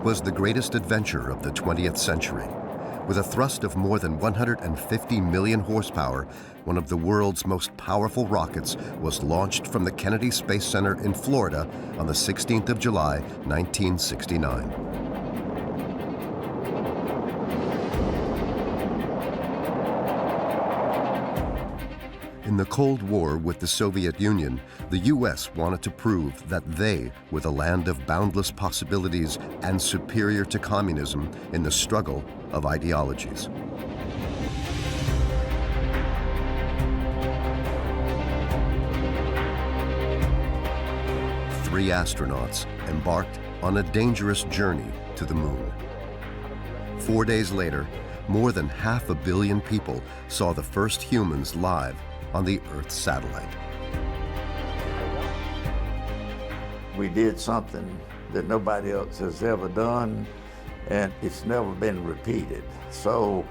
was the greatest adventure of the 20th century. With a thrust of more than 150 million horsepower, one of the world's most powerful rockets was launched from the Kennedy Space Center in Florida on the 16th of July, 1969. In the Cold War with the Soviet Union, the U.S. wanted to prove that they were the land of boundless possibilities and superior to communism in the struggle of ideologies. Three astronauts embarked on a dangerous journey to the moon. 4 days later, more than 500 million people saw the first humans live on the Earth satellite. We did something that nobody else has ever done, and it's never been repeated. So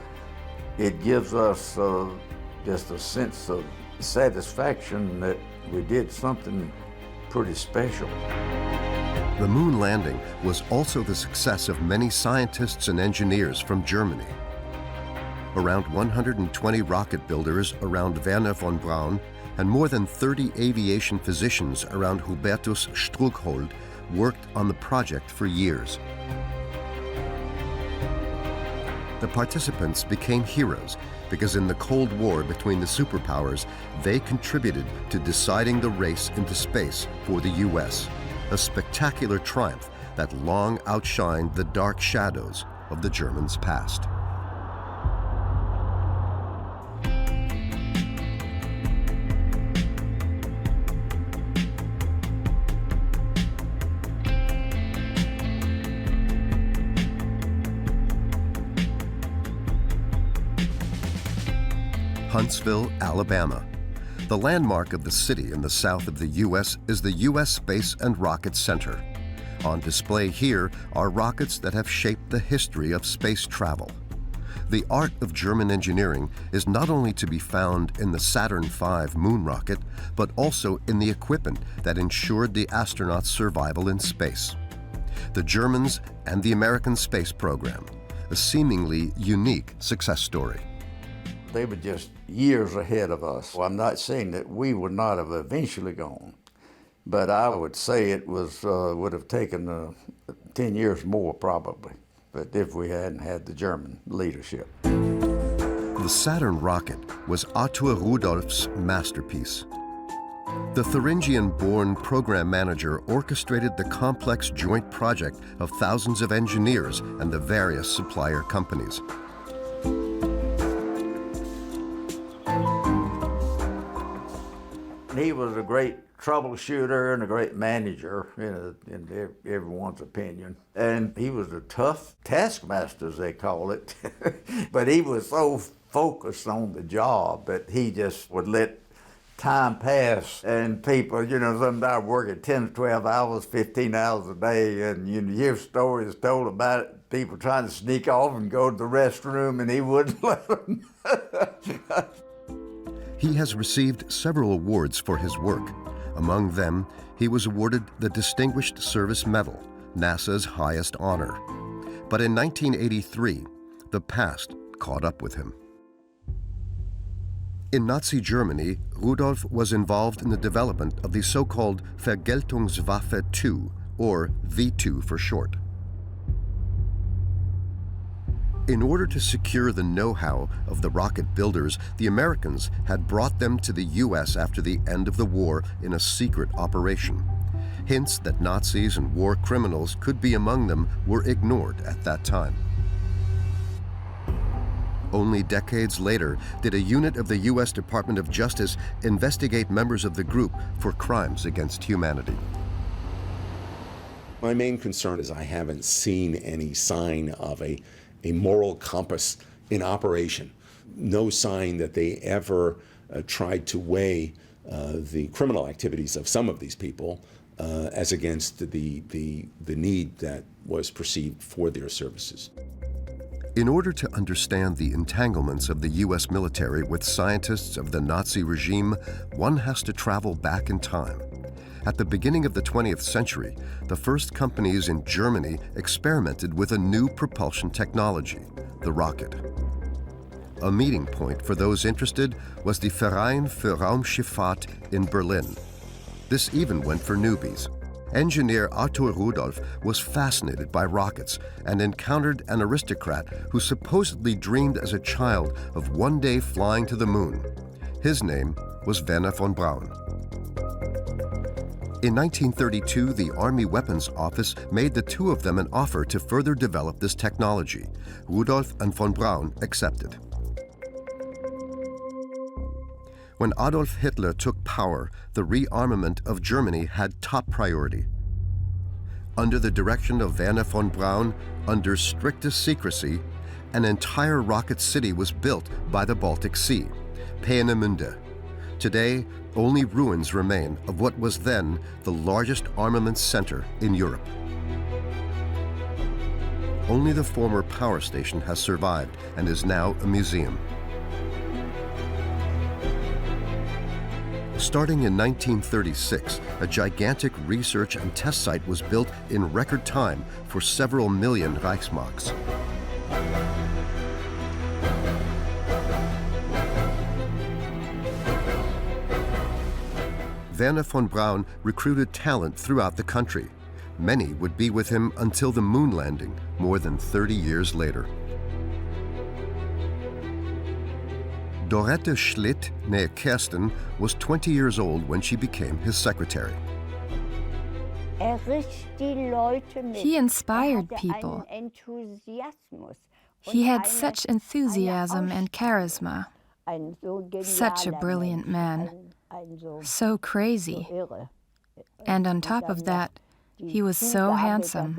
it gives us just a sense of satisfaction that we did something pretty special. The moon landing was also the success of many scientists and engineers from Germany. Around 120 rocket builders around Wernher von Braun and more than 30 aviation physicians around Hubertus Struckhold worked on the project for years. The participants became heroes because in the Cold War between the superpowers, they contributed to deciding the race into space for the US, a spectacular triumph that long outshined the dark shadows of the Germans' past. Huntsville, Alabama. The landmark of the city in the south of the U.S. is the U.S. Space and Rocket Center. On display here are rockets that have shaped the history of space travel. The art of German engineering is not only to be found in the Saturn V moon rocket, but also in the equipment that ensured the astronauts' survival in space. The Germans and the American space program, a seemingly unique success story. They were just years ahead of us. Well, I'm not saying that we would not have eventually gone, but I would say it would have taken 10 years more probably, but if we hadn't had the German leadership. The Saturn rocket was Arthur Rudolph's masterpiece. The Thuringian-born program manager orchestrated the complex joint project of thousands of engineers and the various supplier companies. He was a great troubleshooter and a great manager, in everyone's opinion. And he was a tough taskmaster, as they call it. But he was so focused on the job that he just would let time pass. And people, sometimes working 10 to 12 hours, 15 hours a day, and you hear stories told about it, people trying to sneak off and go to the restroom, and he wouldn't let them. He has received several awards for his work. Among them, he was awarded the Distinguished Service Medal, NASA's highest honor. But in 1983, the past caught up with him. In Nazi Germany, Rudolph was involved in the development of the so-called Vergeltungswaffe II, or V2 for short. In order to secure the know-how of the rocket builders, the Americans had brought them to the U.S. after the end of the war in a secret operation. Hints that Nazis and war criminals could be among them were ignored at that time. Only decades later did a unit of the U.S. Department of Justice investigate members of the group for crimes against humanity. My main concern is I haven't seen any sign of a moral compass in operation. No sign that they ever tried to weigh the criminal activities of some of these people as against the need that was perceived for their services. In order to understand the entanglements of the U.S. military with scientists of the Nazi regime, one has to travel back in time. At the beginning of the 20th century, the first companies in Germany experimented with a new propulsion technology, the rocket. A meeting point for those interested was the Verein für Raumschifffahrt in Berlin. This even went for newbies. Engineer Arthur Rudolph was fascinated by rockets and encountered an aristocrat who supposedly dreamed as a child of one day flying to the moon. His name was Wernher von Braun. In 1932, the Army Weapons Office made the two of them an offer to further develop this technology. Rudolph and von Braun accepted. When Adolf Hitler took power, the rearmament of Germany had top priority. Under the direction of Wernher von Braun, under strictest secrecy, an entire rocket city was built by the Baltic Sea, Peenemünde. Today, only ruins remain of what was then the largest armaments center in Europe. Only the former power station has survived and is now a museum. Starting in 1936, a gigantic research and test site was built in record time for several million Reichsmarks. Wernher von Braun recruited talent throughout the country. Many would be with him until the moon landing, more than 30 years later. Dorette Schlitt, née Kersten, was 20 years old when she became his secretary. He inspired people. He had such enthusiasm and charisma. Such a brilliant man. So crazy. And on top of that, he was so handsome.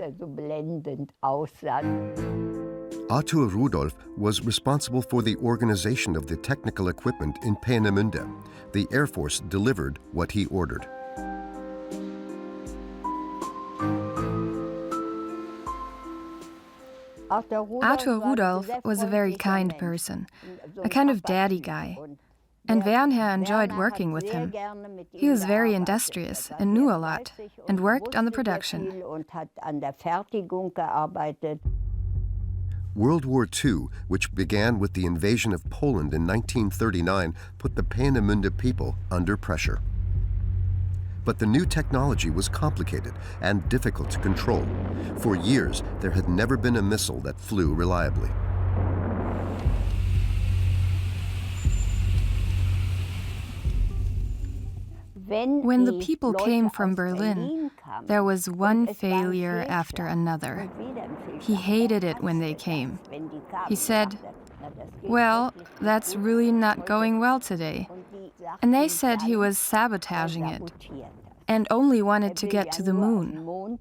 Arthur Rudolph was responsible for the organization of the technical equipment in Peenemünde. The Air Force delivered what he ordered. Arthur Rudolph was a very kind person, a kind of daddy guy. And Wernher enjoyed working with him. He was very industrious and knew a lot, and worked on the production. World War II, which began with the invasion of Poland in 1939, put the Peenemünde people under pressure. But the new technology was complicated and difficult to control. For years, there had never been a missile that flew reliably. When the people came from Berlin, there was one failure after another. He hated it when they came. He said, "Well, that's really not going well today." And they said he was sabotaging it and only wanted to get to the moon.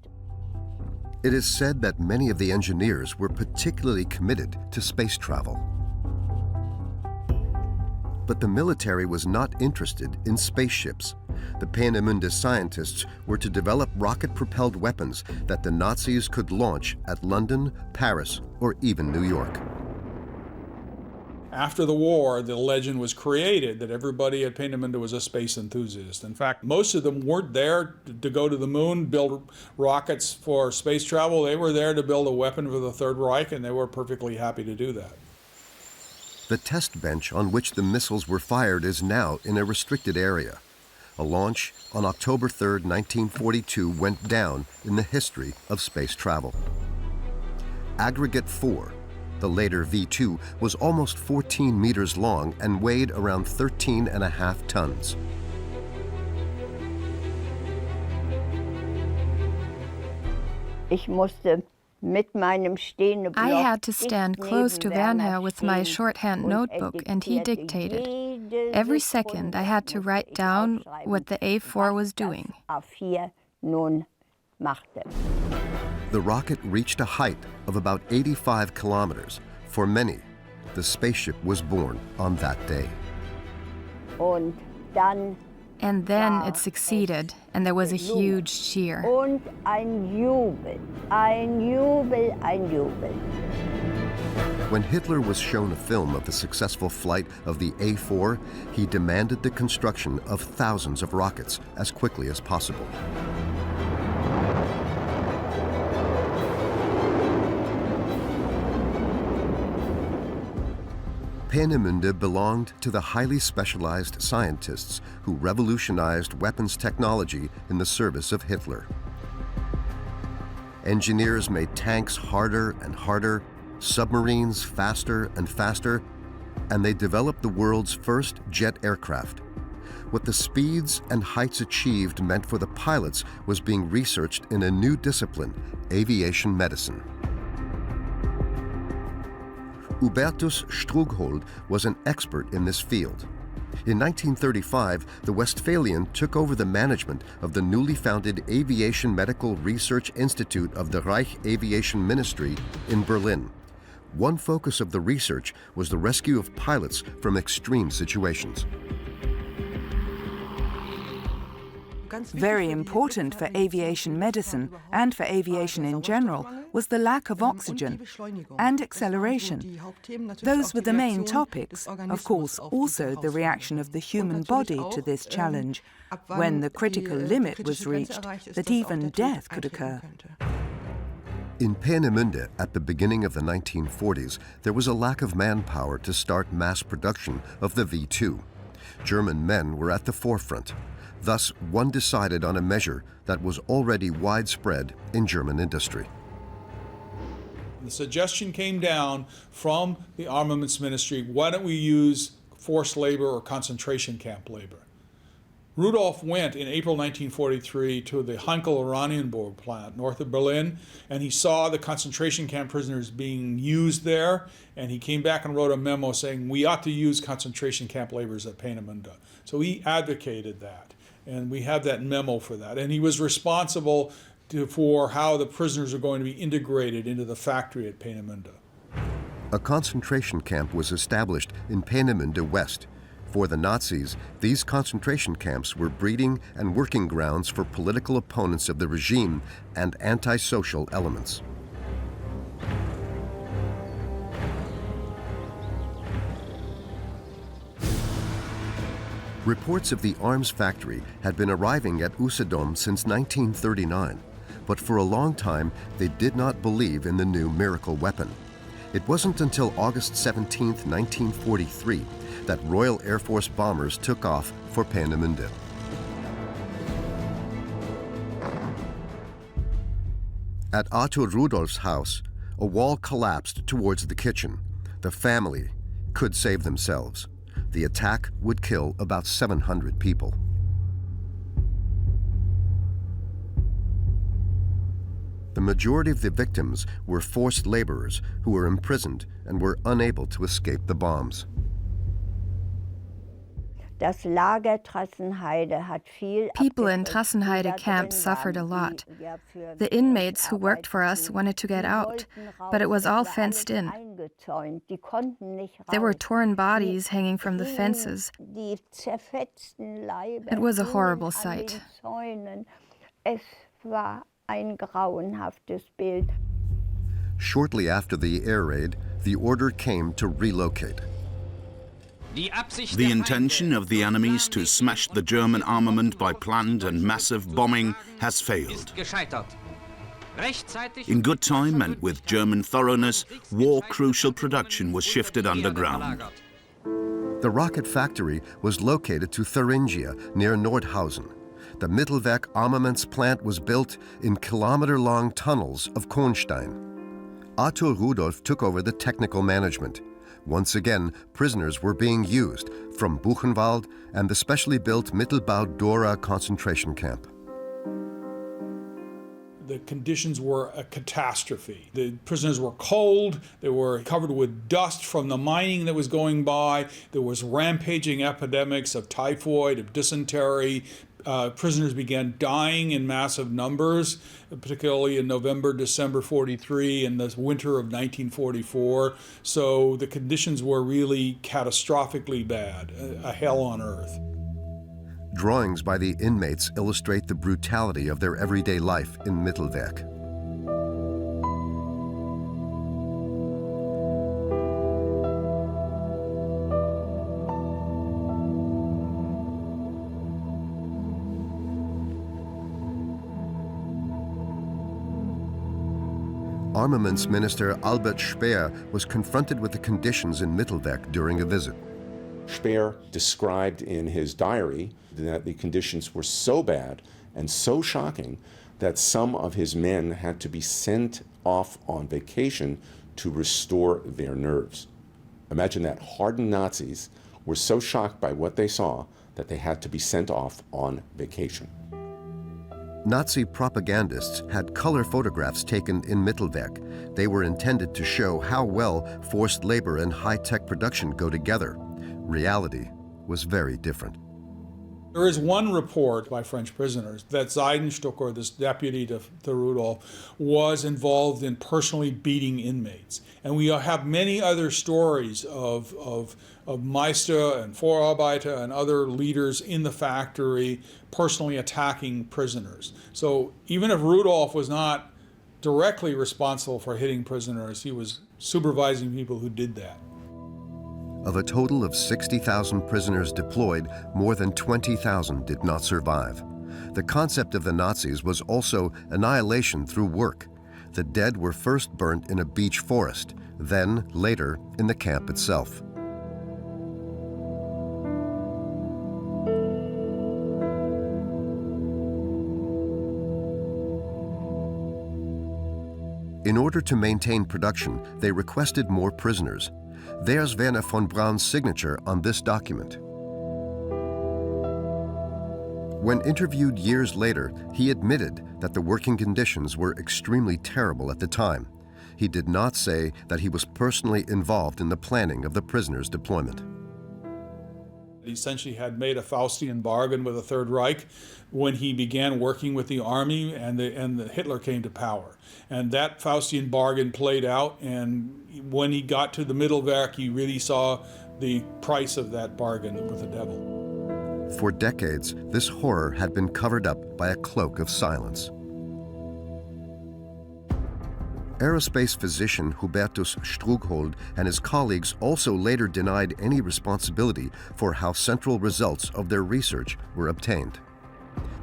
It is said that many of the engineers were particularly committed to space travel. But the military was not interested in spaceships. The Peenemünde scientists were to develop rocket-propelled weapons that the Nazis could launch at London, Paris, or even New York. After the war, the legend was created that everybody at Peenemünde was a space enthusiast. In fact, most of them weren't there to go to the moon, build rockets for space travel. They were there to build a weapon for the Third Reich, and they were perfectly happy to do that. The test bench on which the missiles were fired is now in a restricted area. A launch on October 3, 1942 went down in the history of space travel. Aggregate 4, the later V2, was almost 14 meters long and weighed around 13.5 tons. I had to stand close to Wernher with my shorthand notebook, and he dictated. Every second I had to write down what the A4 was doing. The rocket reached a height of about 85 kilometers. For many, the spaceship was born on that day. And then it succeeded, and there was a huge cheer. Und ein Jubel, ein Jubel, ein Jubel. When Hitler was shown a film of the successful flight of the A-4, he demanded the construction of thousands of rockets as quickly as possible. Peenemünde belonged to the highly specialized scientists who revolutionized weapons technology in the service of Hitler. Engineers made tanks harder and harder, submarines faster and faster, and they developed the world's first jet aircraft. What the speeds and heights achieved meant for the pilots was being researched in a new discipline, aviation medicine. Hubertus Strughold was an expert in this field. In 1935, the Westphalian took over the management of the newly founded Aviation Medical Research Institute of the Reich Aviation Ministry in Berlin. One focus of the research was the rescue of pilots from extreme situations. Very important for aviation medicine and for aviation in general was the lack of oxygen and acceleration. Those were the main topics. Of course, also the reaction of the human body to this challenge, when the critical limit was reached that even death could occur. In Peenemünde, at the beginning of the 1940s, there was a lack of manpower to start mass production of the V-2. German men were at the forefront. Thus, one decided on a measure that was already widespread in German industry. The suggestion came down from the armaments ministry, why don't we use forced labor or concentration camp labor? Rudolf went in April 1943 to the Heinkel-Oranienburg plant north of Berlin, and he saw the concentration camp prisoners being used there, and he came back and wrote a memo saying we ought to use concentration camp laborers at Peenemünde. So he advocated that, and we have that memo for that. And he was responsible for how the prisoners are going to be integrated into the factory at Peenemünde. A concentration camp was established in Peenemünde West. For the Nazis, these concentration camps were breeding and working grounds for political opponents of the regime and antisocial elements. Reports of the arms factory had been arriving at Usedom since 1939, but for a long time they did not believe in the new miracle weapon. It wasn't until August 17, 1943, that Royal Air Force bombers took off for Peenemünde. At Arthur Rudolph's house, a wall collapsed towards the kitchen. The family could save themselves. The attack would kill about 700 people. The majority of the victims were forced laborers who were imprisoned and were unable to escape the bombs. People in Trassenheide camp suffered a lot. The inmates who worked for us wanted to get out, but it was all fenced in. There were torn bodies hanging from the fences. It was a horrible sight. Shortly after the air raid, the order came to relocate. The intention of the enemies to smash the German armament by planned and massive bombing has failed. In good time and with German thoroughness, war-crucial production was shifted underground. The rocket factory was located to Thuringia, near Nordhausen. The Mittelwerk armaments plant was built in kilometer-long tunnels of Kornstein. Arthur Rudolph took over the technical management. Once again, prisoners were being used from Buchenwald and the specially built Mittelbau-Dora concentration camp. The conditions were a catastrophe. The prisoners were cold, they were covered with dust from the mining that was going by, there was rampaging epidemics of typhoid, of dysentery. Prisoners began dying in massive numbers, particularly in November, December 43 and the winter of 1944. So the conditions were really catastrophically bad, a hell on earth. Drawings by the inmates illustrate the brutality of their everyday life in Mittelwerk. Armaments Minister Albert Speer was confronted with the conditions in Mittelwerk during a visit. Speer described in his diary that the conditions were so bad and so shocking that some of his men had to be sent off on vacation to restore their nerves. Imagine that. Hardened Nazis were so shocked by what they saw that they had to be sent off on vacation. Nazi propagandists had color photographs taken in Mittelwerk. They were intended to show how well forced labor and high-tech production go together. Reality was very different. There is one report by French prisoners that Seidenstocker, this deputy to Rudolph, was involved in personally beating inmates. And we have many other stories of Meister and Vorarbeiter and other leaders in the factory personally attacking prisoners. So even if Rudolph was not directly responsible for hitting prisoners, he was supervising people who did that. Of a total of 60,000 prisoners deployed, more than 20,000 did not survive. The concept of the Nazis was also annihilation through work. The dead were first burnt in a beech forest, then, later, in the camp itself. In order to maintain production, they requested more prisoners. There's Wernher von Braun's signature on this document. When interviewed years later, he admitted that the working conditions were extremely terrible at the time. He did not say that he was personally involved in the planning of the prisoners' deployment. He essentially had made a Faustian bargain with the Third Reich when he began working with the army and the Hitler came to power. And that Faustian bargain played out, and when he got to the Mittelwerk, he really saw the price of that bargain with the devil. For decades, this horror had been covered up by a cloak of silence. Aerospace physician Hubertus Strughold and his colleagues also later denied any responsibility for how central results of their research were obtained.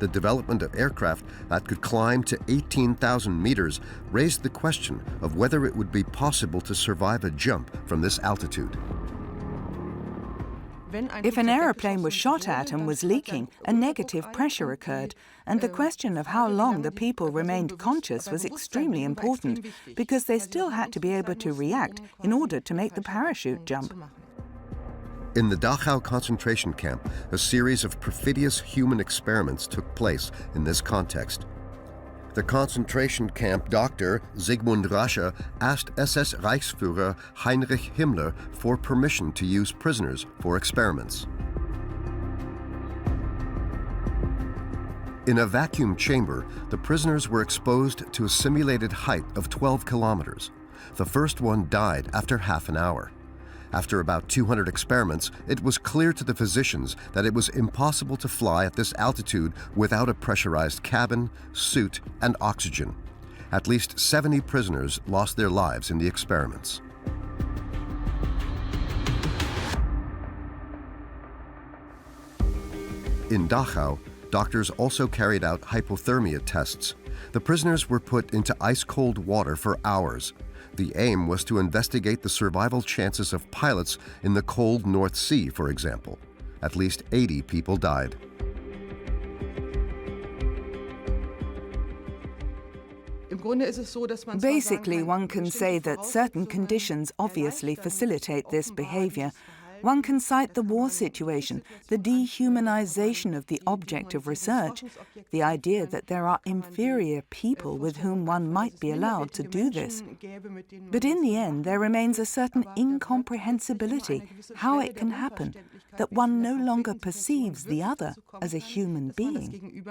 The development of aircraft that could climb to 18,000 meters raised the question of whether it would be possible to survive a jump from this altitude. If an aeroplane was shot at and was leaking, a negative pressure occurred, and the question of how long the people remained conscious was extremely important, because they still had to be able to react in order to make the parachute jump. In the Dachau concentration camp, a series of perfidious human experiments took place in this context. The concentration camp doctor Sigmund Rasche asked SS Reichsführer Heinrich Himmler for permission to use prisoners for experiments. In a vacuum chamber, the prisoners were exposed to a simulated height of 12 kilometers. The first one died after half an hour. After about 200 experiments, it was clear to the physicians that it was impossible to fly at this altitude without a pressurized cabin, suit, and oxygen. At least 70 prisoners lost their lives in the experiments. In Dachau, doctors also carried out hypothermia tests. The prisoners were put into ice-cold water for hours. The aim was to investigate the survival chances of pilots in the cold North Sea, for example. At least 80 people died. Basically, one can say that certain conditions obviously facilitate this behavior. One can cite the war situation, the dehumanization of the object of research, the idea that there are inferior people with whom one might be allowed to do this. But in the end, there remains a certain incomprehensibility, how it can happen, that one no longer perceives the other as a human being.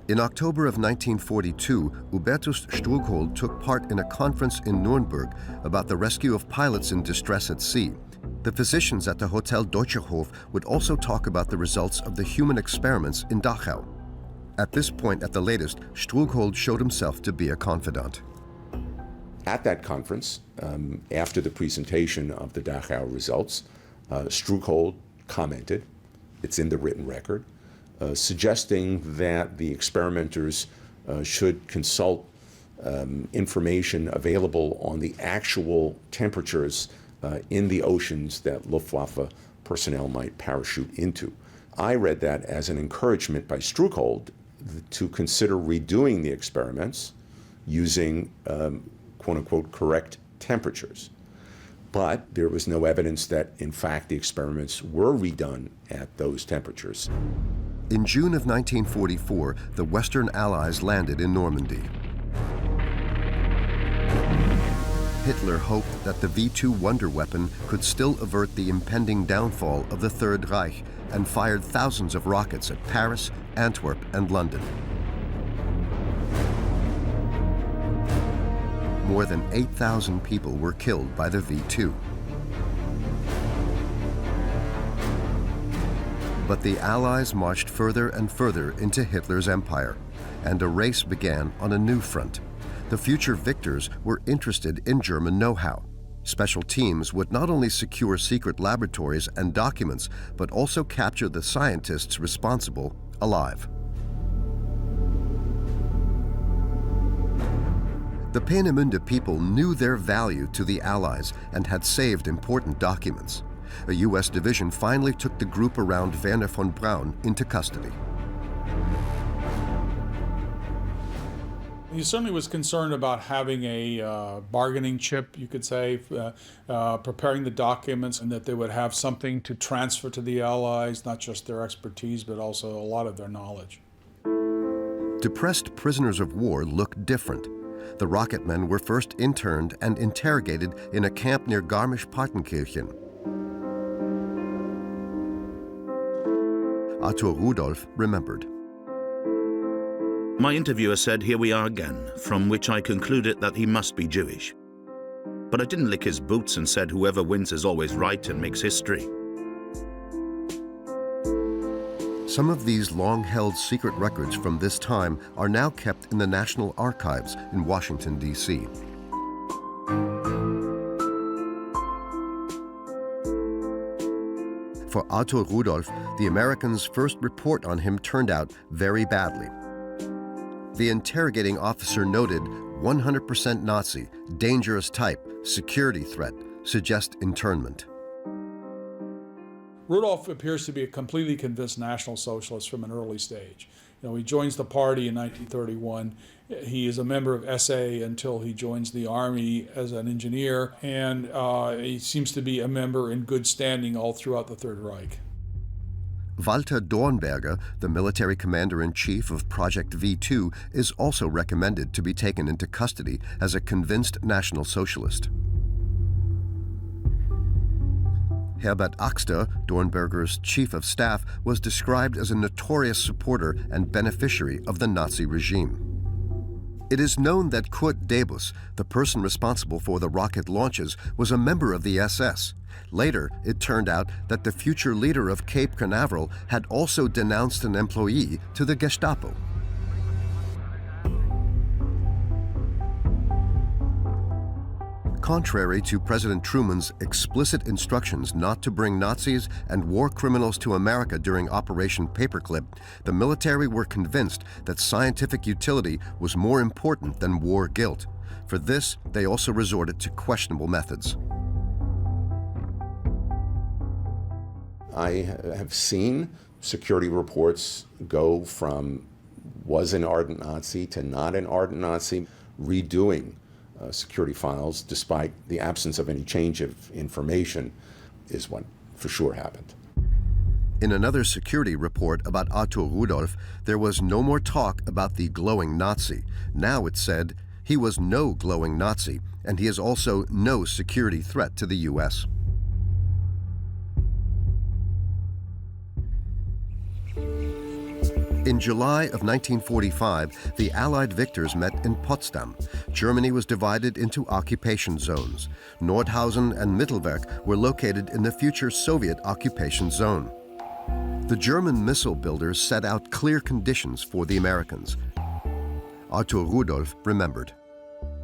In October of 1942, Hubertus Strughold took part in a conference in Nuremberg about the rescue of pilots in distress at sea. The physicians at the Hotel Deutscher Hof would also talk about the results of the human experiments in Dachau. At this point at the latest, Strughold showed himself to be a confidant. At that conference, after the presentation of the Dachau results, Strughold commented, it's in the written record, suggesting that the experimenters should consult information available on the actual temperatures in the oceans that Luftwaffe personnel might parachute into. I read that as an encouragement by Struckold to consider redoing the experiments using quote-unquote correct temperatures. But there was no evidence that, in fact, the experiments were redone at those temperatures. In June of 1944, the Western Allies landed in Normandy. Hitler hoped that the V-2 wonder weapon could still avert the impending downfall of the Third Reich and fired thousands of rockets at Paris, Antwerp, and London. More than 8,000 people were killed by the V-2. But the Allies marched further and further into Hitler's empire, and a race began on a new front. The future victors were interested in German know-how. Special teams would not only secure secret laboratories and documents, but also capture the scientists responsible alive. The Peenemünde people knew their value to the Allies and had saved important documents. A U.S. division finally took the group around Wernher von Braun into custody. He certainly was concerned about having a bargaining chip, you could say, preparing the documents, and that they would have something to transfer to the Allies, not just their expertise, but also a lot of their knowledge. Depressed prisoners of war looked different. The rocket men were first interned and interrogated in a camp near Garmisch-Partenkirchen. Arthur Rudolph remembered. My interviewer said, "Here we are again," from which I concluded that he must be Jewish. But I didn't lick his boots and said whoever wins is always right and makes history. Some of these long-held secret records from this time are now kept in the National Archives in Washington, D.C. For Arthur Rudolph, the Americans' first report on him turned out very badly. The interrogating officer noted 100% Nazi, dangerous type, security threat, suggest internment. Rudolph appears to be a completely convinced National Socialist from an early stage. You know, he joins the party in 1931. He is a member of SA until he joins the army as an engineer, and he seems to be a member in good standing all throughout the Third Reich. Walter Dornberger, the military commander-in-chief of Project V2, is also recommended to be taken into custody as a convinced National Socialist. Herbert Axter, Dornberger's chief of staff, was described as a notorious supporter and beneficiary of the Nazi regime. It is known that Kurt Debus, the person responsible for the rocket launches, was a member of the SS. Later, it turned out that the future leader of Cape Canaveral had also denounced an employee to the Gestapo. Contrary to President Truman's explicit instructions not to bring Nazis and war criminals to America during Operation Paperclip, the military were convinced that scientific utility was more important than war guilt. For this, they also resorted to questionable methods. I have seen security reports go from was an ardent Nazi to not an ardent Nazi, redoing security files despite the absence of any change of information is what for sure happened. In another security report about Arthur Rudolph, there was no more talk about the glowing Nazi. Now it said, he was no glowing Nazi, and he is also no security threat to the U.S. In July of 1945, the Allied victors met in Potsdam. Germany was divided into occupation zones. Nordhausen and Mittelwerk were located in the future Soviet occupation zone. The German missile builders set out clear conditions for the Americans. Arthur Rudolph remembered.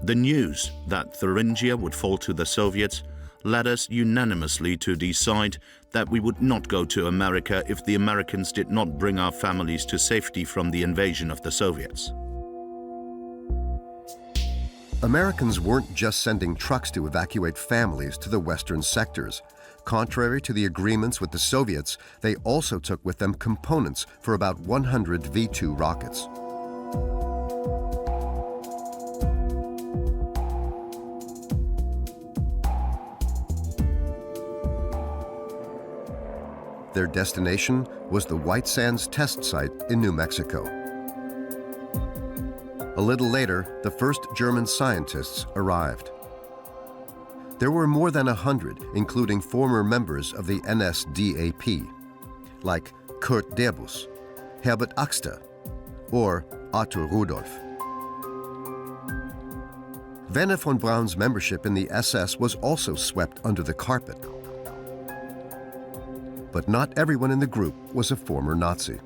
The news that Thuringia would fall to the Soviets led us unanimously to decide that we would not go to America if the Americans did not bring our families to safety from the invasion of the Soviets. Americans weren't just sending trucks to evacuate families to the western sectors. Contrary to the agreements with the Soviets, they also took with them components for about 100 V-2 rockets. Their destination was the White Sands test site in New Mexico. A little later, the first German scientists arrived. There were more than 100, including former members of the NSDAP, like Kurt Debus, Herbert Axter, or Arthur Rudolph. Wernher von Braun's membership in the SS was also swept under the carpet. But not everyone in the group was a former Nazi.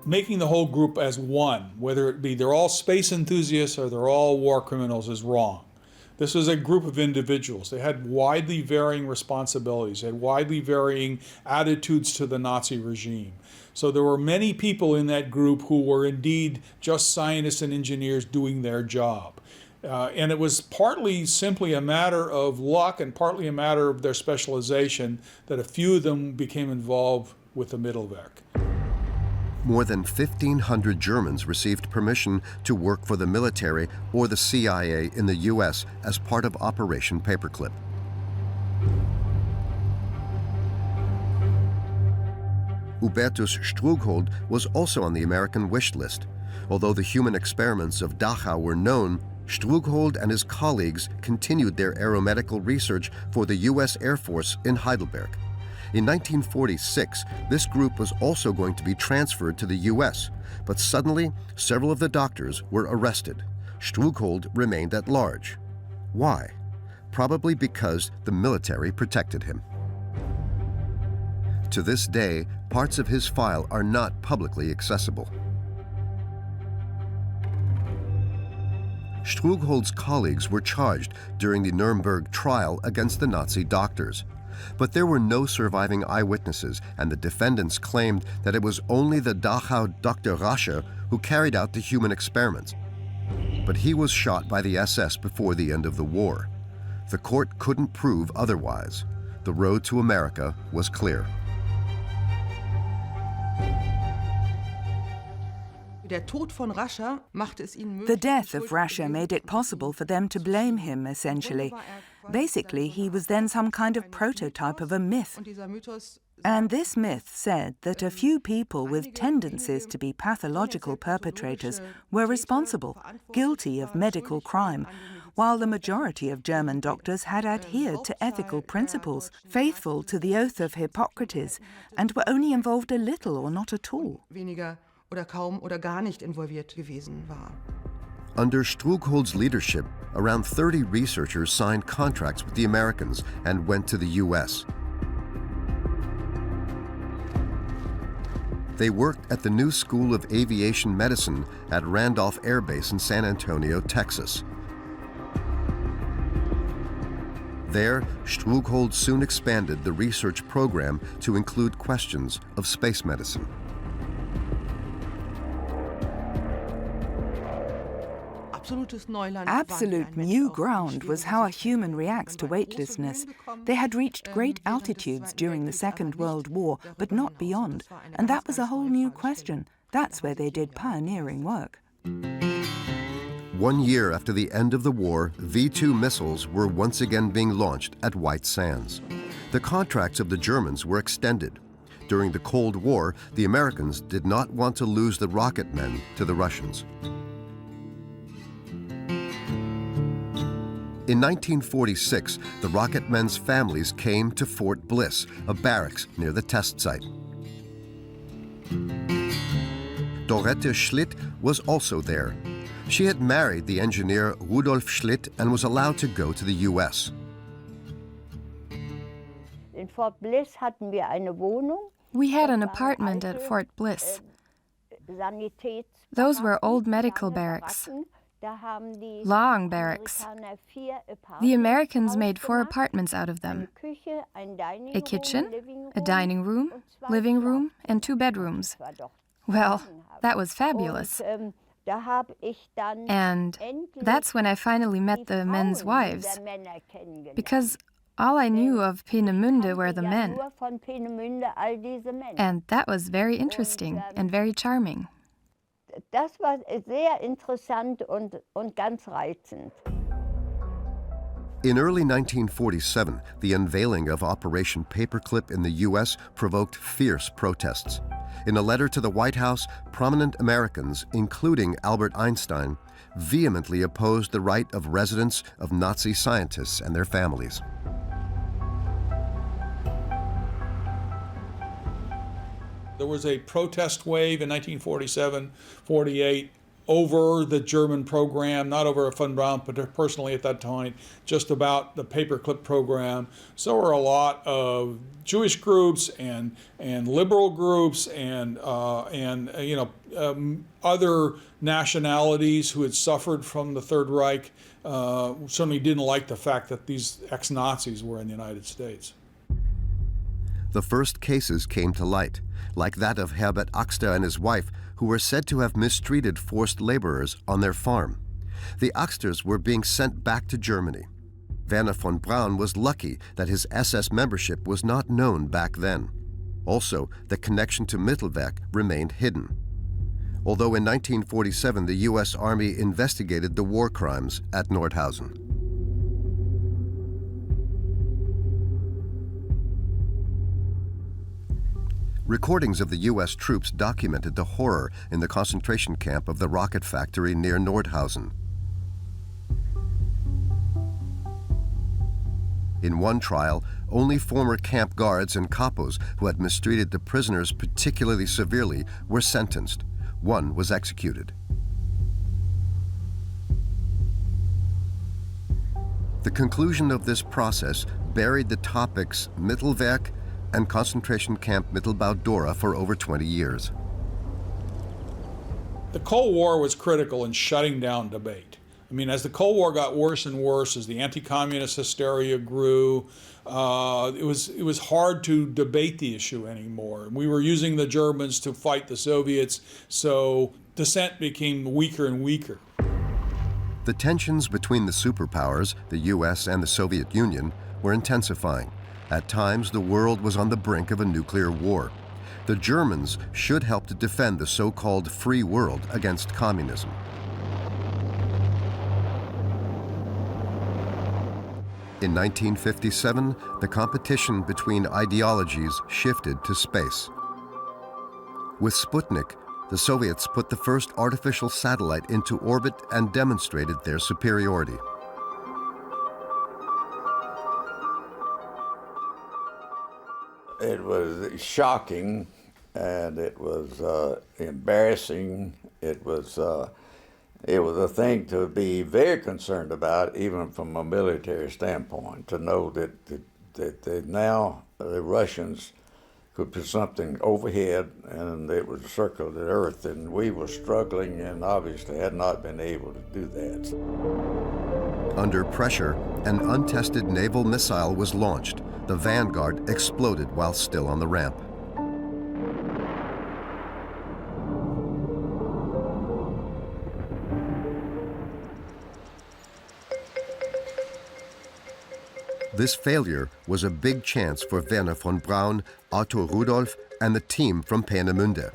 Making the whole group as one, whether it be they're all space enthusiasts or they're all war criminals, is wrong. This was a group of individuals. They had widely varying responsibilities, they had widely varying attitudes to the Nazi regime. So there were many people in that group who were indeed just scientists and engineers doing their job. And it was partly simply a matter of luck and partly a matter of their specialization that a few of them became involved with the Mittelbau-Dora. More than 1,500 Germans received permission to work for the military or the CIA in the US as part of Operation Paperclip. Hubertus Strughold was also on the American wish list. Although the human experiments of Dachau were known, Strughold and his colleagues continued their aeromedical research for the US Air Force in Heidelberg. In 1946, this group was also going to be transferred to the US, but suddenly several of the doctors were arrested. Strughold remained at large. Why? Probably because the military protected him. To this day, parts of his file are not publicly accessible. Strughold's colleagues were charged during the Nuremberg trial against the Nazi doctors. But there were no surviving eyewitnesses, and the defendants claimed that it was only the Dachau Dr. Rasche who carried out the human experiments. But he was shot by the SS before the end of the war. The court couldn't prove otherwise. The road to America was clear. The death of Rasche made it possible for them to blame him, essentially. Basically, he was then some kind of prototype of a myth. And this myth said that a few people with tendencies to be pathological perpetrators were responsible, guilty of medical crime, while the majority of German doctors had adhered to ethical principles, faithful to the oath of Hippocrates, and were only involved a little or not at all. Under Strughold's leadership, around 30 researchers signed contracts with the Americans and went to the US. They worked at the new School of Aviation Medicine at Randolph Air Base in San Antonio, Texas. There, Strughold soon expanded the research program to include questions of space medicine. Absolute new ground was how a human reacts to weightlessness. They had reached great altitudes during the Second World War, but not beyond. And that was a whole new question. That's where they did pioneering work. 1 year after the end of the war, V-2 missiles were once again being launched at White Sands. The contracts of the Germans were extended. During the Cold War, the Americans did not want to lose the rocket men to the Russians. In 1946, the rocket men's families came to Fort Bliss, a barracks near the test site. Dorette Schlitt was also there. She had married the engineer Rudolf Schlitt and was allowed to go to the US. In Fort Bliss hatten wir eine Wohnung. We had an apartment at Fort Bliss. Those were old medical barracks. Long barracks. The Americans made 4 apartments out of them. A kitchen, a dining room, living room, and 2 bedrooms. Well, that was fabulous. And that's when I finally met the men's wives, because all I knew of Peenemünde were the men. And that was very interesting and very charming. Das war sehr interessant und ganz reizend. In early 1947, the unveiling of Operation Paperclip in the U.S. provoked fierce protests. In a letter to the White House, prominent Americans, including Albert Einstein, vehemently opposed the right of residents of Nazi scientists and their families. There was a protest wave in 1947-48 over the German program, not over von Braun, but personally at that time, just about the Paperclip program. So were a lot of Jewish groups and liberal groups and other nationalities who had suffered from the Third Reich certainly didn't like the fact that these ex-Nazis were in the United States. The first cases came to light, like that of Herbert Axter and his wife, who were said to have mistreated forced laborers on their farm. The Axters were being sent back to Germany. Wernher von Braun was lucky that his SS membership was not known back then. Also, the connection to Mittelwerk remained hidden. Although in 1947 the U.S. Army investigated the war crimes at Nordhausen. Recordings of the U.S. troops documented the horror in the concentration camp of the rocket factory near Nordhausen. In one trial, only former camp guards and capos who had mistreated the prisoners particularly severely were sentenced. One was executed. The conclusion of this process buried the topics Mittelwerk and concentration camp Mittelbau-Dora for over 20 years. The Cold War was critical in shutting down debate. I mean, as the Cold War got worse and worse, as the anti-communist hysteria grew, it was hard to debate the issue anymore. We were using the Germans to fight the Soviets, so dissent became weaker and weaker. The tensions between the superpowers, the US and the Soviet Union, were intensifying. At times, the world was on the brink of a nuclear war. The Germans should help to defend the so-called free world against communism. In 1957, the competition between ideologies shifted to space. With Sputnik, the Soviets put the first artificial satellite into orbit and demonstrated their superiority. It was shocking, and it was embarrassing. It was a thing to be very concerned about, even from a military standpoint, to know that now the Russians could put something overhead and it would circle the Earth, and we were struggling and obviously had not been able to do that. Under pressure, an untested naval missile was launched. The Vanguard exploded while still on the ramp. This failure was a big chance for Wernher von Braun, Otto Rudolph, and the team from Peenemünde.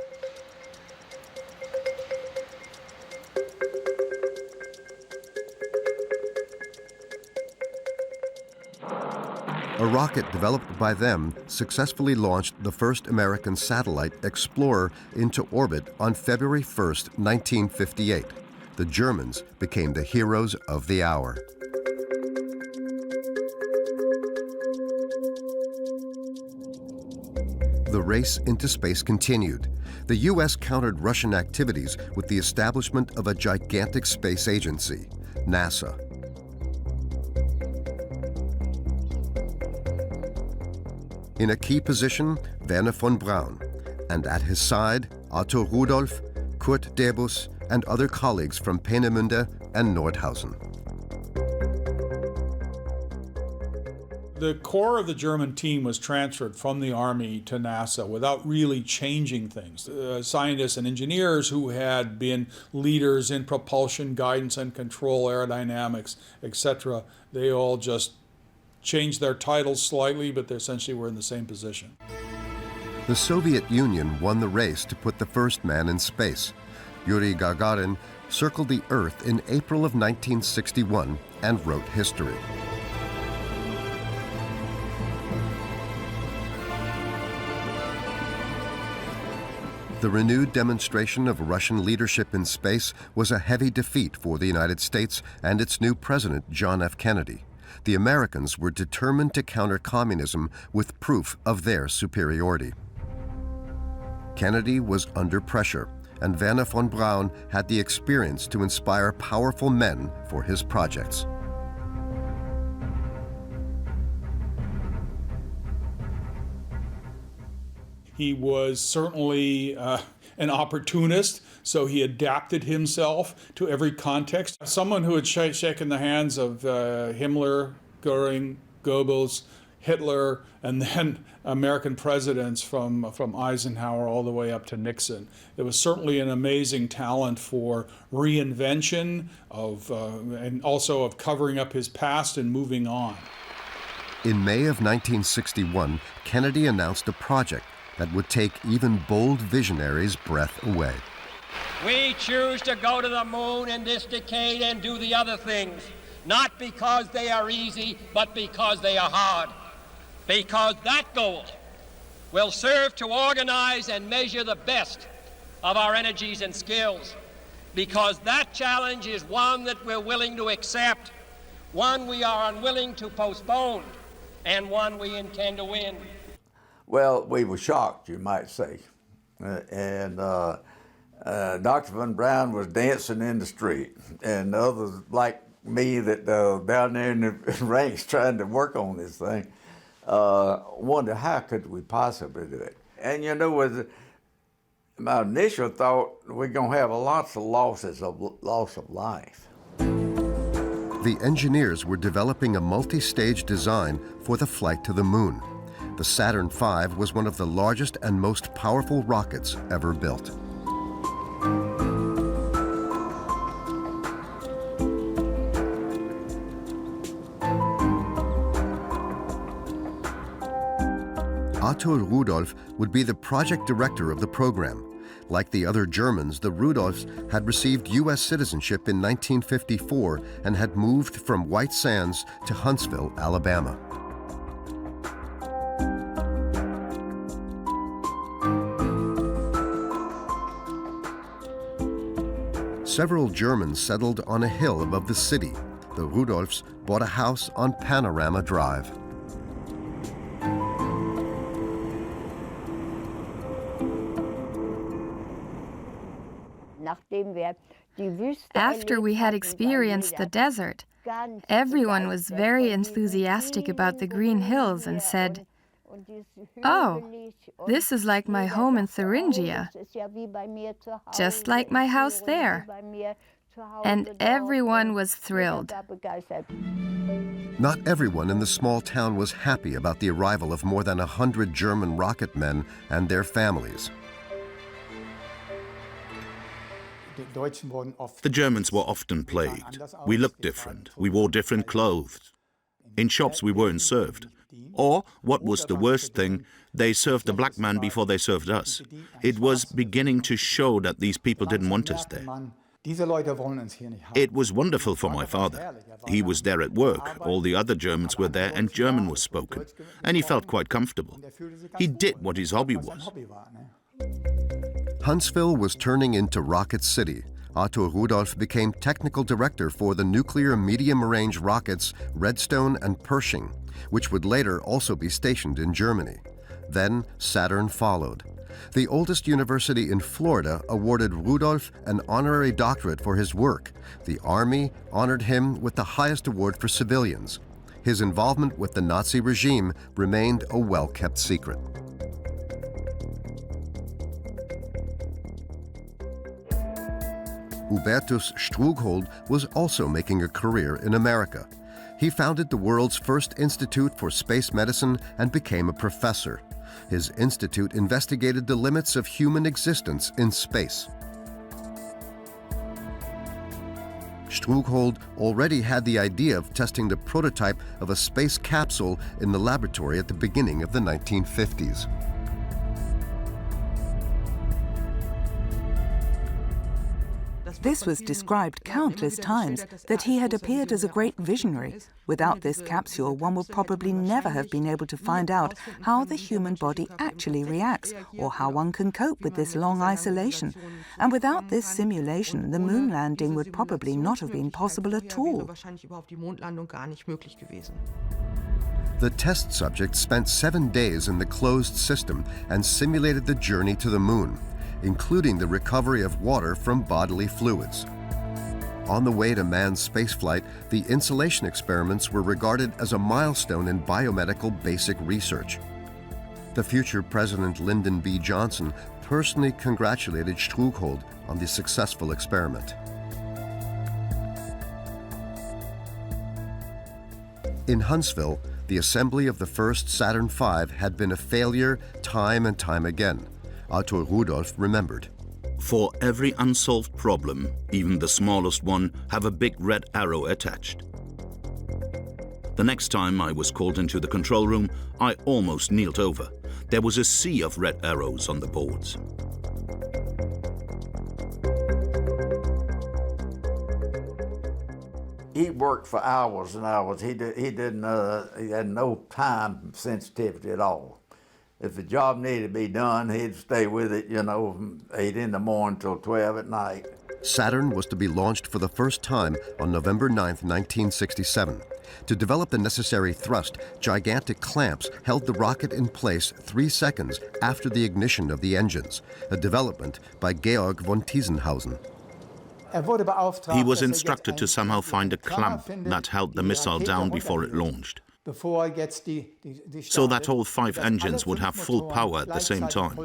A rocket developed by them successfully launched the first American satellite, Explorer, into orbit on February 1st, 1958. The Germans became the heroes of the hour. The race into space continued. The U.S. countered Russian activities with the establishment of a gigantic space agency, NASA. In a key position, Wernher von Braun, and at his side, Otto Rudolph, Kurt Debus, and other colleagues from Peenemünde and Nordhausen. The core of the German team was transferred from the Army to NASA without really changing things. Scientists and engineers who had been leaders in propulsion, guidance and control, aerodynamics, etc., they all just changed their titles slightly, but they essentially were in the same position. The Soviet Union won the race to put the first man in space. Yuri Gagarin circled the Earth in April of 1961 and wrote history. The renewed demonstration of Russian leadership in space was a heavy defeat for the United States and its new president, John F. Kennedy. The Americans were determined to counter communism with proof of their superiority. Kennedy was under pressure, and Wernher von Braun had the experience to inspire powerful men for his projects. He was certainly an opportunist, so he adapted himself to every context. Someone who had shaken the hands of Himmler, Goering, Goebbels, Hitler, and then American presidents from Eisenhower all the way up to Nixon. It was certainly an amazing talent for reinvention and also of covering up his past and moving on. In May of 1961, Kennedy announced a project that would take even bold visionaries' breath away. We choose to go to the moon in this decade and do the other things, not because they are easy, but because they are hard. Because that goal will serve to organize and measure the best of our energies and skills. Because that challenge is one that we're willing to accept, one we are unwilling to postpone, and one we intend to win. Well, we were shocked, you might say. Dr. von Braun was dancing in the street, and others like me that down there in the ranks trying to work on this thing wondered how could we possibly do it. And you know, with my initial thought, we're going to have lots of loss of life. The engineers were developing a multi-stage design for the flight to the moon. The Saturn V was one of the largest and most powerful rockets ever built. Otto Rudolph would be the project director of the program. Like the other Germans, the Rudolphs had received U.S. citizenship in 1954 and had moved from White Sands to Huntsville, Alabama. Several Germans settled on a hill above the city. The Rudolphs bought a house on Panorama Drive. After we had experienced the desert, everyone was very enthusiastic about the green hills and said, "Oh, this is like my home in Thuringia, just like my house there." And everyone was thrilled. Not everyone in the small town was happy about the arrival of more than 100 German rocket men and their families. The Germans were often plagued. We looked different. We wore different clothes. In shops we weren't served. Or, what was the worst thing, they served the black man before they served us. It was beginning to show that these people didn't want us there. It was wonderful for my father. He was there at work, all the other Germans were there, and German was spoken. And he felt quite comfortable. He did what his hobby was. Huntsville was turning into Rocket City. Otto Rudolph became technical director for the nuclear medium-range rockets Redstone and Pershing, which would later also be stationed in Germany. Then Saturn followed. The oldest university in Florida awarded Rudolph an honorary doctorate for his work. The Army honored him with the highest award for civilians. His involvement with the Nazi regime remained a well-kept secret. Hubertus Strughold was also making a career in America. He founded the world's first institute for space medicine and became a professor. His institute investigated the limits of human existence in space. Strughold already had the idea of testing the prototype of a space capsule in the laboratory at the beginning of the 1950s. This was described countless times, that he had appeared as a great visionary. Without this capsule, one would probably never have been able to find out how the human body actually reacts, or how one can cope with this long isolation. And without this simulation, the moon landing would probably not have been possible at all. The test subjects spent 7 days in the closed system and simulated the journey to the moon, including the recovery of water from bodily fluids. On the way to manned spaceflight, the insulation experiments were regarded as a milestone in biomedical basic research. The future President Lyndon B. Johnson personally congratulated Strughold on the successful experiment. In Huntsville, the assembly of the first Saturn V had been a failure time and time again. Arthur Rudolph remembered. For every unsolved problem, even the smallest one, have a big red arrow attached. The next time I was called into the control room, I almost kneeled over. There was a sea of red arrows on the boards. He worked for hours and hours. He had no time sensitivity at all. If the job needed to be done, he'd stay with it, from 8 in the morning till 12 at night. Saturn was to be launched for the first time on November 9, 1967. To develop the necessary thrust, gigantic clamps held the rocket in place 3 seconds after the ignition of the engines, a development by Georg von Tiesenhausen. He was instructed to somehow find a clamp that held the missile down before it launched, so that all 5 engines would have full power at the same time.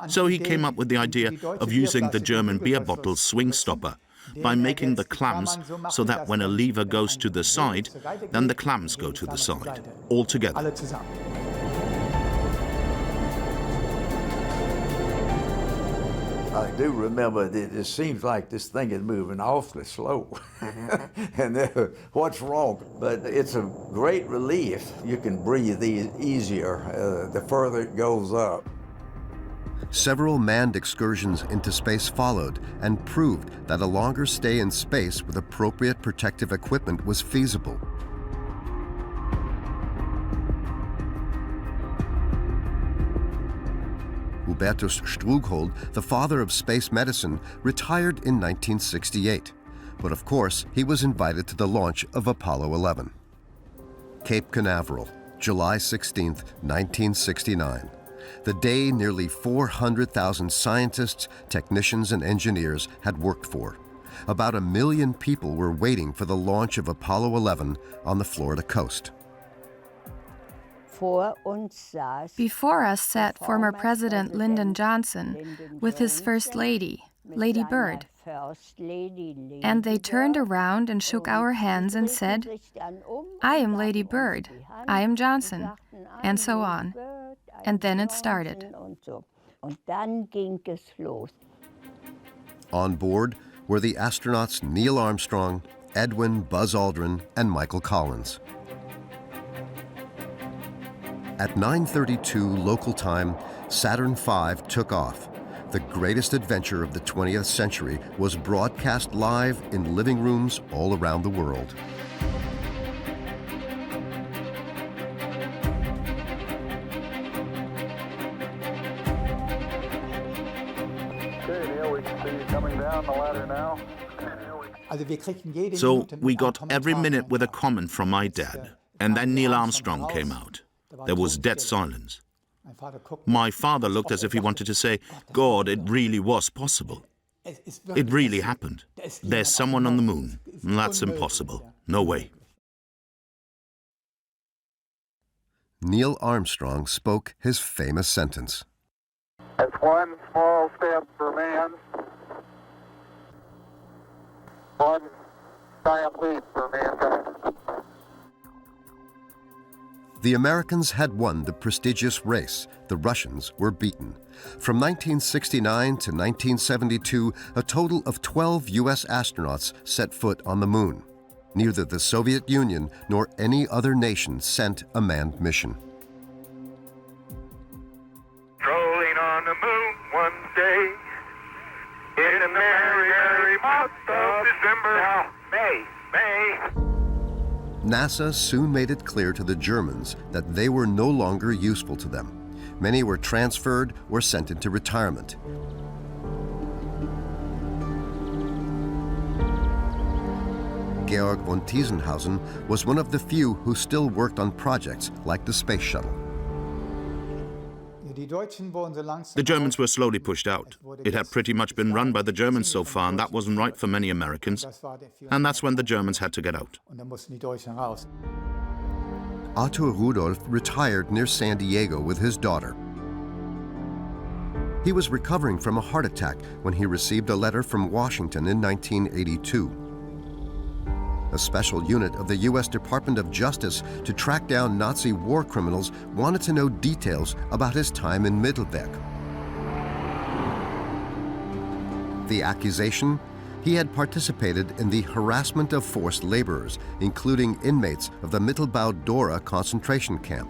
So he came up with the idea of using the German beer bottle swing stopper by making the clamps so that when a lever goes to the side, then the clamps go to the side, all together. I do remember that it seems like this thing is moving awfully slow. And what's wrong? But it's a great relief. You can breathe easier the further it goes up. Several manned excursions into space followed and proved that a longer stay in space with appropriate protective equipment was feasible. Hubertus Strughold, the father of space medicine, retired in 1968. But of course, he was invited to the launch of Apollo 11. Cape Canaveral, July 16, 1969. The day nearly 400,000 scientists, technicians, and engineers had worked for. About 1 million people were waiting for the launch of Apollo 11 on the Florida coast. Before us sat former President Lyndon Johnson with his First Lady, Lady Bird. And they turned around and shook our hands and said, "I am Lady Bird, I am Johnson," and so on. And then it started. On board were the astronauts Neil Armstrong, Edwin Buzz Aldrin, and Michael Collins. At 9:32 local time, Saturn V took off. The greatest adventure of the 20th century was broadcast live in living rooms all around the world. Okay, Neil, we can see you coming down the ladder now. So we got every minute with a comment from my dad, and then Neil Armstrong came out. There was dead silence. My father looked as if he wanted to say, "God, it really was possible. It really happened. There's someone on the moon. That's impossible. No way." Neil Armstrong spoke his famous sentence. It's one small step for man, one giant leap for mankind. The Americans had won the prestigious race. The Russians were beaten. From 1969 to 1972, a total of 12 U.S. astronauts set foot on the moon. Neither the Soviet Union nor any other nation sent a manned mission. Strolling on the moon one day, in a merry, merry month of December. Now, May. NASA soon made it clear to the Germans that they were no longer useful to them. Many were transferred or sent into retirement. Georg von Tiesenhausen was one of the few who still worked on projects like the space shuttle. The Germans were slowly pushed out. It had pretty much been run by the Germans so far, and that wasn't right for many Americans. And that's when the Germans had to get out. Arthur Rudolph retired near San Diego with his daughter. He was recovering from a heart attack when he received a letter from Washington in 1982. A special unit of the U.S. Department of Justice to track down Nazi war criminals wanted to know details about his time in Mittelbau. The accusation? He had participated in the harassment of forced laborers, including inmates of the Mittelbau-Dora concentration camp.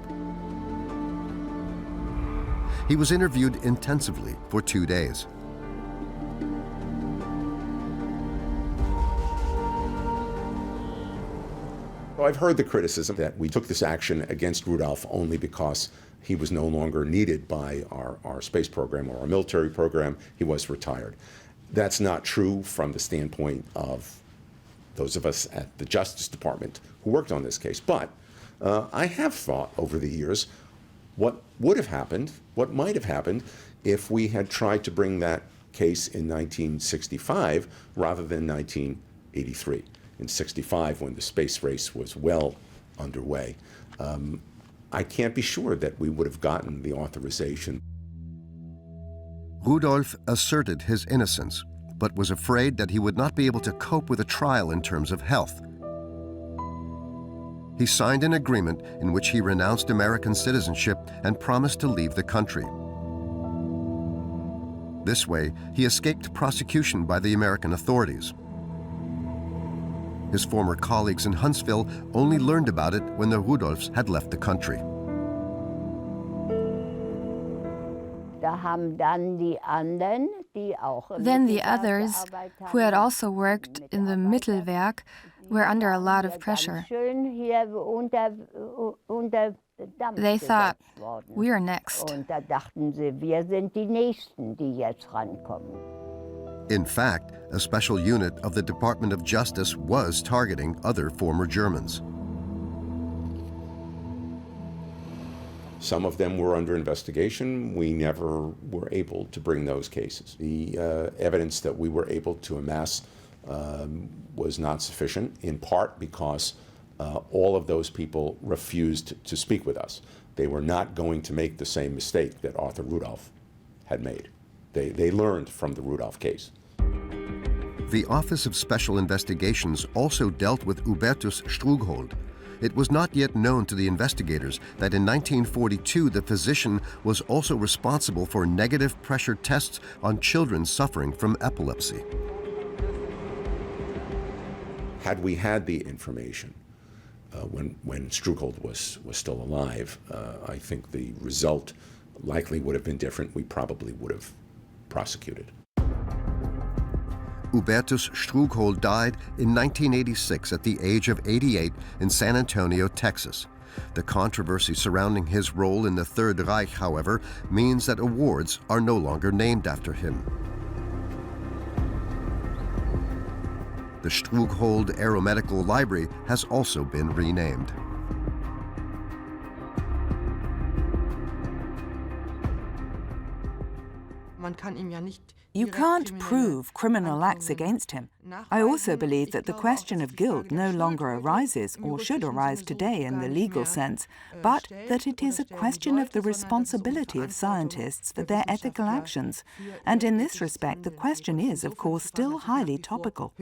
He was interviewed intensively for 2 days. Well, I've heard the criticism that we took this action against Rudolph only because he was no longer needed by our space program or our military program. He was retired. That's not true from the standpoint of those of us at the Justice Department who worked on this case. But I have thought over the years what would have happened, what might have happened if we had tried to bring that case in 1965 rather than 1983. In 65, when the space race was well underway. I can't be sure that we would have gotten the authorization. Rudolph asserted his innocence, but was afraid that he would not be able to cope with a trial in terms of health. He signed an agreement in which he renounced American citizenship and promised to leave the country. This way, he escaped prosecution by the American authorities. His former colleagues in Huntsville only learned about it when the Rudolphs had left the country. Then the others, who had also worked in the Mittelwerk, were under a lot of pressure. They thought, we're next. In fact, a special unit of the Department of Justice was targeting other former Germans. Some of them were under investigation. We never were able to bring those cases. The evidence that we were able to amass was not sufficient, in part because all of those people refused to speak with us. They were not going to make the same mistake that Arthur Rudolph had made. They learned from the Rudolph case. The Office of Special Investigations also dealt with Hubertus Strughold. It was not yet known to the investigators that in 1942 the physician was also responsible for negative pressure tests on children suffering from epilepsy. Had we had the information when Strughold was still alive, I think the result likely would have been different. We probably would have prosecuted. Hubertus Strughold died in 1986 at the age of 88 in San Antonio, Texas. The controversy surrounding his role in the Third Reich, however, means that awards are no longer named after him. The Strughold Aeromedical Library has also been renamed. You can't prove criminal acts against him. I also believe that the question of guilt no longer arises, or should arise today in the legal sense, but that it is a question of the responsibility of scientists for their ethical actions. And in this respect, the question is, of course, still highly topical.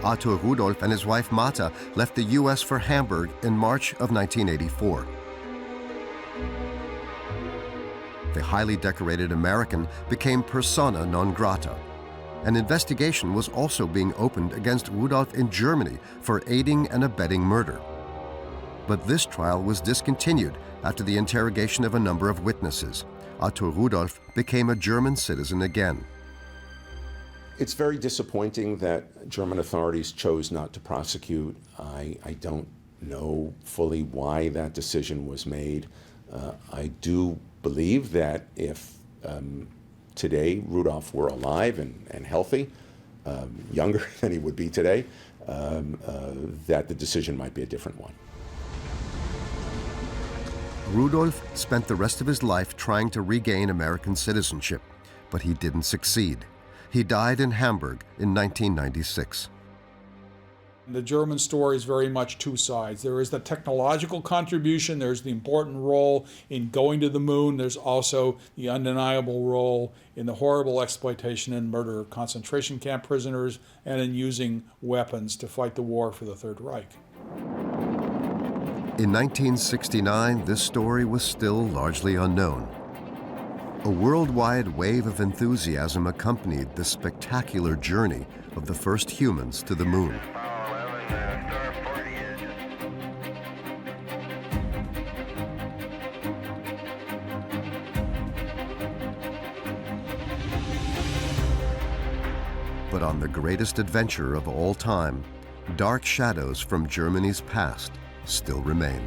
Arthur Rudolph and his wife Martha left the U.S. for Hamburg in March of 1984. The highly decorated American became persona non grata. An investigation was also being opened against Rudolph in Germany for aiding and abetting murder. But this trial was discontinued after the interrogation of a number of witnesses. Arthur Rudolph became a German citizen again. It's very disappointing that German authorities chose not to prosecute. I don't know fully why that decision was made. I do believe that if today Rudolph were alive and healthy, younger than he would be today, that the decision might be a different one. Rudolph spent the rest of his life trying to regain American citizenship, but he didn't succeed. He died in Hamburg in 1996. The German story is very much two sides. There is the technological contribution, there's the important role in going to the moon, there's also the undeniable role in the horrible exploitation and murder of concentration camp prisoners and in using weapons to fight the war for the Third Reich. In 1969, this story was still largely unknown. A worldwide wave of enthusiasm accompanied the spectacular journey of the first humans to the moon. But on the greatest adventure of all time, dark shadows from Germany's past still remain.